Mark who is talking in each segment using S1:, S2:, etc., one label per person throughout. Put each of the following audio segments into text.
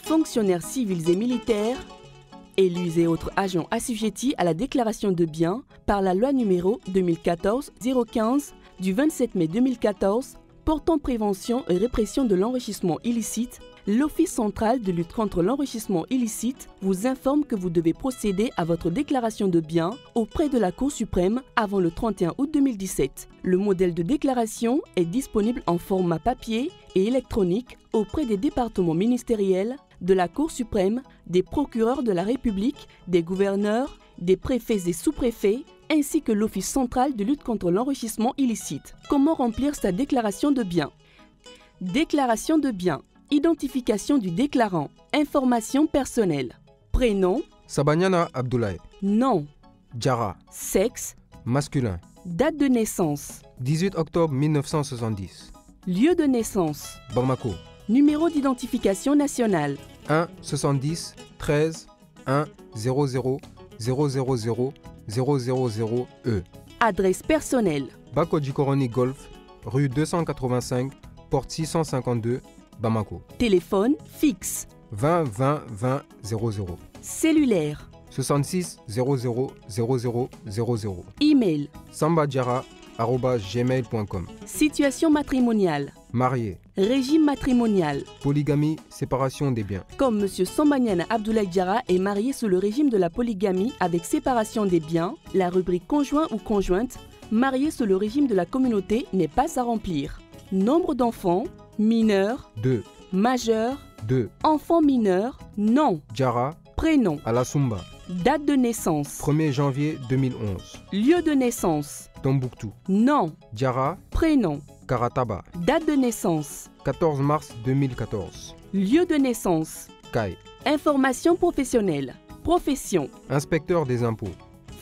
S1: fonctionnaires civils et militaires, élus et autres agents assujettis à la déclaration de biens par la loi numéro 2014-015 du 27 mai 2014 portant prévention et répression de l'enrichissement illicite, l'Office central de lutte contre l'enrichissement illicite vous informe que vous devez procéder à votre déclaration de biens auprès de la Cour suprême avant le 31 août 2017. Le modèle de déclaration est disponible en format papier et électronique auprès des départements ministériels, de la Cour suprême, des procureurs de la République, des gouverneurs, des préfets et sous-préfets, ainsi que l'Office central de lutte contre l'enrichissement illicite. Comment remplir sa déclaration de biens? Déclaration de biens. Identification du déclarant. Informations personnelles. Prénom.
S2: Sabanyana Abdoulaye.
S1: Nom.
S2: Diarra.
S1: Sexe.
S2: Masculin.
S1: Date de naissance.
S2: 18 octobre 1970.
S1: Lieu de naissance.
S2: Bamako.
S1: Numéro d'identification nationale.
S2: 1 70 13 1 00 000 000 E.
S1: Adresse personnelle.
S2: Bako Djikoroni Golf, rue 285, porte 652, Bamako.
S1: Téléphone fixe.
S2: 20 20 20 00.
S1: Cellulaire.
S2: 66 00 00 00.
S1: Email.
S2: sambadiara@gmail.com.
S1: Situation matrimoniale.
S2: Marié.
S1: Régime matrimonial.
S2: Polygamie, séparation des biens.
S1: Comme M. Sambanyana Abdoulaye Diarra est marié sous le régime de la polygamie avec séparation des biens, la rubrique conjoint ou conjointe, marié sous le régime de la communauté, n'est pas à remplir. Nombre d'enfants, mineurs,
S2: 2.
S1: majeurs,
S2: 2.
S1: enfants mineurs, non,
S2: Diarra,
S1: prénom,
S2: Alasumba.
S1: date de naissance,
S2: 1er janvier 2011.
S1: lieu de naissance,
S2: Tombouctou.
S1: nom,
S2: Diarra,
S1: prénom,
S2: Karataba.
S1: date de naissance,
S2: 14 mars 2014.
S1: lieu de naissance,
S2: Kai.
S1: information professionnelle, profession,
S2: Inspecteur des impôts.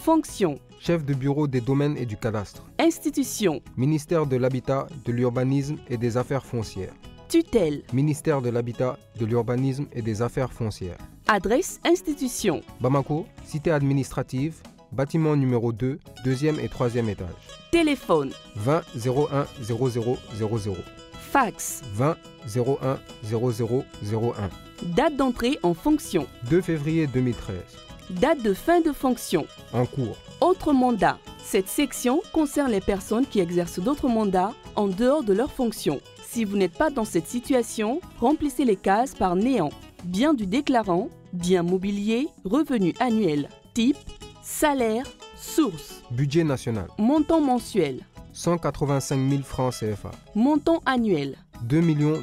S1: fonction,
S2: Chef de bureau des domaines et du cadastre.
S1: institution,
S2: Ministère de l'Habitat, de l'Urbanisme et des Affaires foncières.
S1: tutelle,
S2: Ministère de l'Habitat, de l'Urbanisme et des Affaires foncières.
S1: adresse institution,
S2: Bamako, cité administrative, bâtiment numéro 2, deuxième et troisième étage.
S1: téléphone,
S2: 20 01 00 00.
S1: fax,
S2: 20 01 00 01.
S1: date d'entrée en fonction,
S2: 2 février 2013.
S1: date de fin de fonction,
S2: En cours.
S1: autre mandat. Cette section concerne les personnes qui exercent d'autres mandats en dehors de leurs fonctions. Si vous n'êtes pas dans cette situation, remplissez les cases par néant. Bien du déclarant, bien mobilier, revenu annuel, type, salaire, source,
S2: Budget national.
S1: montant mensuel,
S2: 185 000 francs CFA.
S1: montant annuel,
S2: 2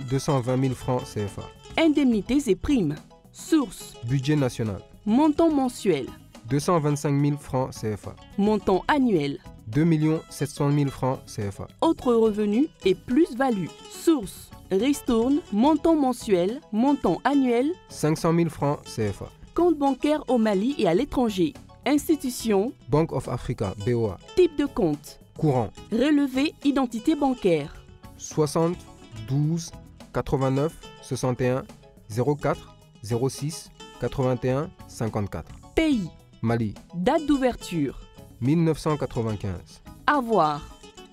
S2: 220 000 francs CFA.
S1: indemnités et primes, source,
S2: Budget national.
S1: montant mensuel,
S2: 225 000 francs CFA.
S1: montant annuel,
S2: 2 700 000 francs CFA.
S1: autres revenus et plus-value, source, ristourne, montant mensuel, montant annuel,
S2: 500 000 francs CFA.
S1: compte bancaire au Mali et à l'étranger, institution,
S2: Bank of Africa, BOA.
S1: type de compte,
S2: Courant.
S1: relevé identité bancaire,
S2: 60 12 89 61 04 06 81 54.
S1: pays,
S2: Mali.
S1: date d'ouverture,
S2: 1995.
S1: avoir,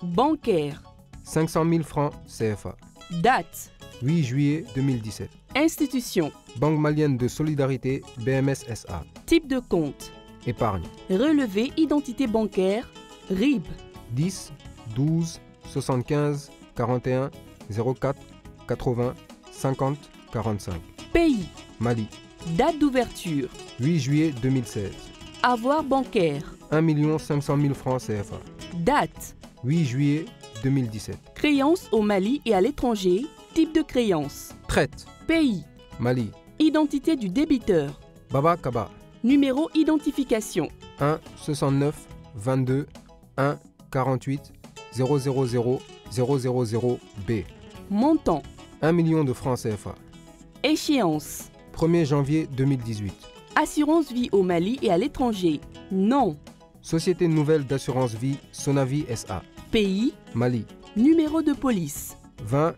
S1: bancaire,
S2: 500 000 francs CFA.
S1: date,
S2: 8 juillet 2017.
S1: institution,
S2: Banque malienne de solidarité, BMS SA.
S1: type de compte,
S2: Épargne.
S1: relevé identité bancaire, RIB,
S2: 10 12 75 41 04 80 50 45.
S1: pays,
S2: Mali.
S1: date d'ouverture,
S2: 8 juillet 2016.
S1: avoir bancaire,
S2: 1 500 000 francs CFA.
S1: date,
S2: 8 juillet 2017.
S1: créance au Mali et à l'étranger, type de créance,
S2: Traite.
S1: pays,
S2: Mali.
S1: identité du débiteur,
S2: Baba Kaba.
S1: numéro identification,
S2: 1 69 22 1 48 000 000 B.
S1: montant,
S2: 1 million de francs CFA.
S1: échéance,
S2: 1er janvier 2018.
S1: assurance vie au Mali et à l'étranger, nom,
S2: Société nouvelle d'assurance vie Sonavi SA.
S1: pays,
S2: Mali.
S1: numéro de police,
S2: 20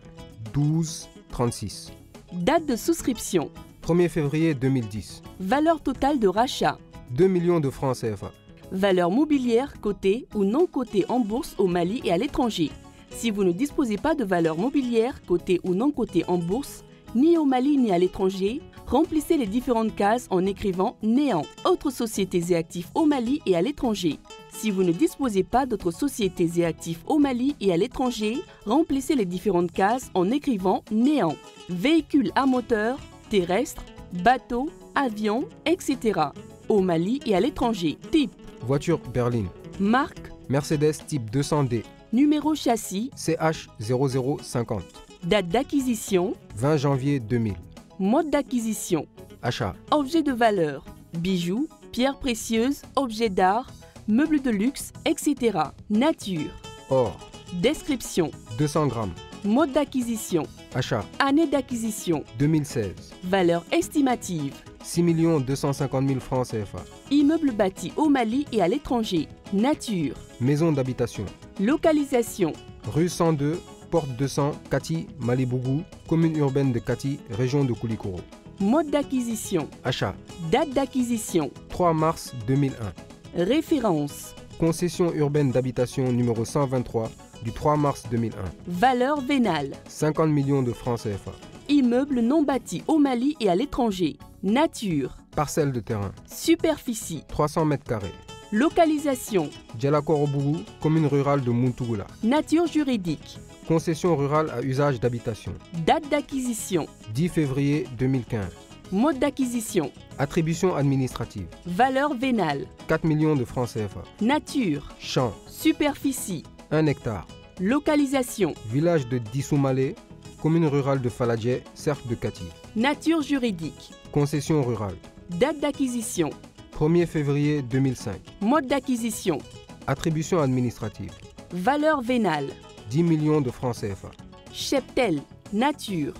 S2: 12 36.
S1: date de souscription,
S2: 1er février 2010.
S1: valeur totale de rachat,
S2: 2 millions de francs CFA.
S1: valeur mobilière cotée ou non cotée en bourse au Mali et à l'étranger. Si vous ne disposez pas de valeur mobilière cotée ou non cotée en bourse, ni au Mali ni à l'étranger, remplissez les différentes cases en écrivant néant. Autres sociétés et actifs au Mali et à l'étranger. Si vous ne disposez pas d'autres sociétés et actifs au Mali et à l'étranger, remplissez les différentes cases en écrivant néant. Véhicules à moteur, terrestre, bateau, avion, etc. Au Mali et à l'étranger. Type.
S2: Voiture berline.
S1: Marque.
S2: Mercedes type 200D.
S1: Numéro châssis.
S2: CH0050.
S1: Date d'acquisition.
S2: 20 janvier 2000.
S1: Mode d'acquisition.
S2: Achat.
S1: Objet de valeur. Bijoux, pierres précieuses, objets d'art, meubles de luxe, etc. Nature.
S2: Or.
S1: Description.
S2: 200 grammes.
S1: Mode d'acquisition.
S2: Achat.
S1: Année d'acquisition.
S2: 2016.
S1: Valeur estimative.
S2: 6 250 000 francs CFA.
S1: Immeuble bâti au Mali et à l'étranger. Nature.
S2: Maison d'habitation.
S1: Localisation.
S2: Rue 102, Porte 200, Kati, Malibougou, commune urbaine de Kati, région de Koulikoro.
S1: Mode d'acquisition.
S2: Achat.
S1: Date d'acquisition.
S2: 3 mars 2001.
S1: Référence.
S2: Concession urbaine d'habitation numéro 123 du 3 mars 2001.
S1: Valeur vénale.
S2: 50 millions de francs CFA.
S1: Immeuble non bâti au Mali et à l'étranger. Nature.
S2: Parcelle de terrain.
S1: Superficie.
S2: 300 mètres carrés.
S1: Localisation.
S2: Djalakorbougou, commune rurale de Muntugula.
S1: Nature juridique.
S2: Concession rurale à usage d'habitation.
S1: Date d'acquisition.
S2: 10 février 2015.
S1: Mode d'acquisition.
S2: Attribution administrative.
S1: Valeur vénale.
S2: 4 millions de francs CFA.
S1: Nature.
S2: Champ.
S1: Superficie.
S2: 1 hectare.
S1: Localisation.
S2: Village de Dissoumale, commune rurale de Faladje, cercle de Kati.
S1: Nature juridique.
S2: Concession rurale.
S1: Date d'acquisition.
S2: 1er février 2005.
S1: Mode d'acquisition.
S2: Attribution administrative.
S1: Valeur vénale.
S2: 10 millions de francs CFA.
S1: Cheptel. Nature.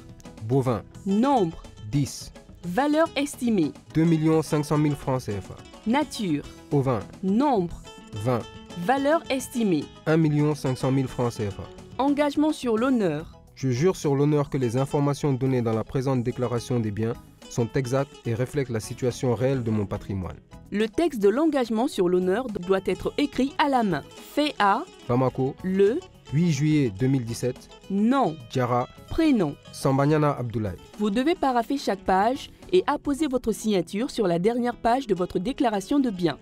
S2: Bovin.
S1: Nombre.
S2: 10.
S1: Valeur estimée.
S2: 2 500 000 francs CFA.
S1: Nature.
S2: Ovin.
S1: Nombre.
S2: 20.
S1: Valeur estimée.
S2: 1 500 000 francs CFA.
S1: Engagement sur l'honneur.
S2: Je jure sur l'honneur que les informations données dans la présente déclaration des biens sont exactes et reflètent la situation réelle de mon patrimoine.
S1: Le texte de l'engagement sur l'honneur doit être écrit à la main. Fait à
S2: Bamako,
S1: le
S2: 8 juillet 2017,
S1: nom,
S2: Diara,
S1: prénom.
S2: Sambanyana Abdoulaye.
S1: Vous devez parapher chaque page et apposer votre signature sur la dernière page de votre déclaration de biens.